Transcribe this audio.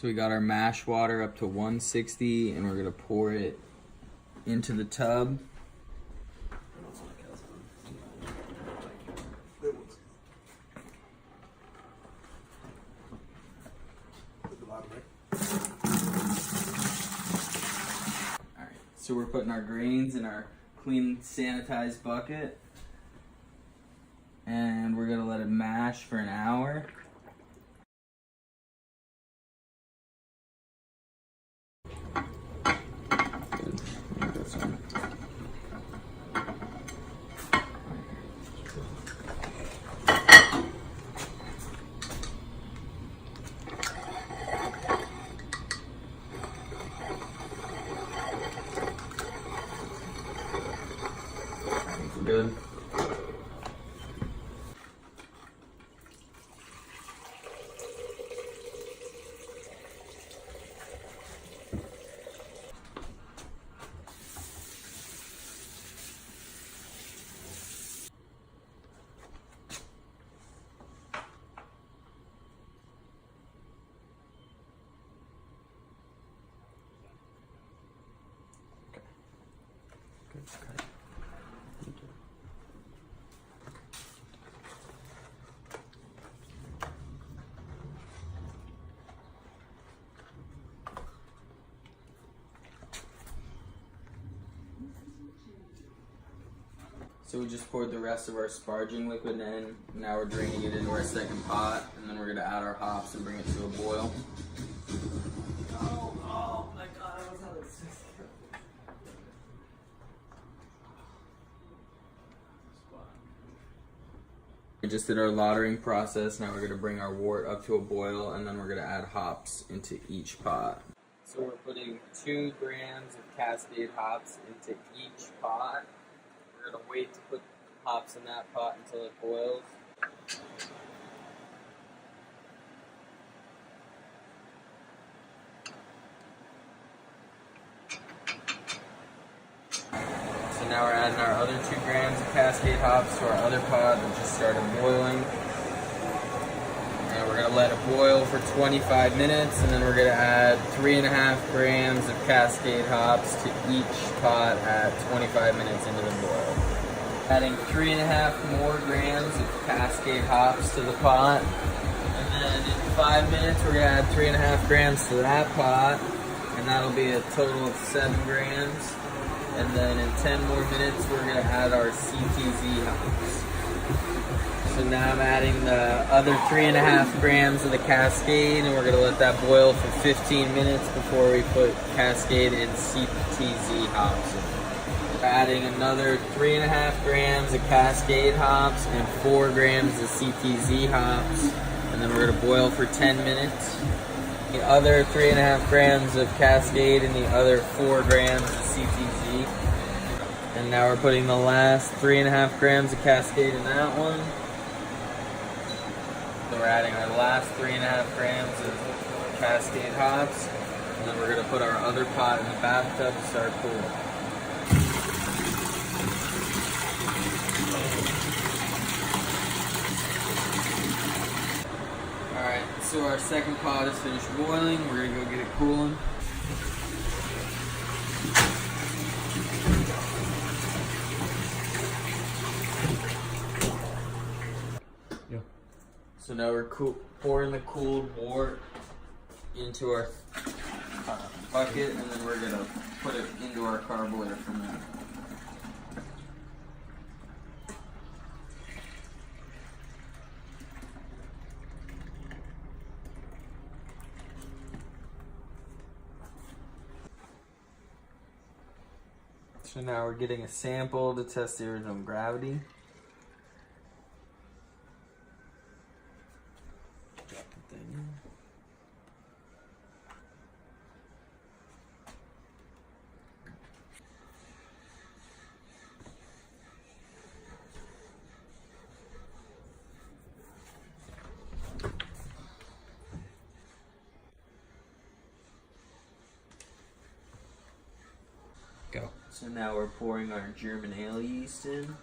So we got our mash water up to 160 and we're gonna pour it into the tub. Alright, so we're putting our grains in our clean sanitized bucket and we're gonna let it mash for an hour. Good. Okay. So we just poured the rest of our sparging liquid in. Now we're draining it into our second pot, and then we're gonna add our hops and bring it to a boil. Oh my god, I was having sex. We just did our lautering process. Now we're gonna bring our wort up to a boil, and then we're gonna add hops into each pot. So we're putting 2 grams of Cascade hops into each pot. We're gonna wait to put hops in that pot until it boils. So now we're adding our other 2 grams of Cascade hops to our other pot that just started boiling. And we're gonna let it boil for 25 minutes, and then we're gonna add 3.5 grams of Cascade hops to each pot at 25 minutes into the boil. Adding 3.5 more grams of Cascade hops to the pot. And then in 5 minutes, we're gonna add 3.5 grams to that pot, and that'll be a total of 7 grams. And then in 10 more minutes, we're gonna add our CTZ hops. So now I'm adding the other 3.5 grams of the Cascade, and we're gonna let that boil for 15 minutes before we put Cascade and CTZ hops in. We're adding another 3.5 grams of Cascade hops and 4 grams of CTZ hops, and then we're gonna boil for 10 minutes. The other 3.5 grams of Cascade and the other 4 grams of CTZ. And now we're putting the last 3.5 grams of Cascade in that one. So we're adding our last 3.5 grams of Cascade hops, and then we're gonna put our other pot in the bathtub to start cooling. Alright, so our second pot is finished boiling. We're gonna go get it cooling. So now we're pouring the cooled wort into our bucket, and then we're gonna put it into our carboiler from there. So now we're getting a sample to test the original gravity. Drop the thing in. Go. So now we're pouring our German ale yeast in.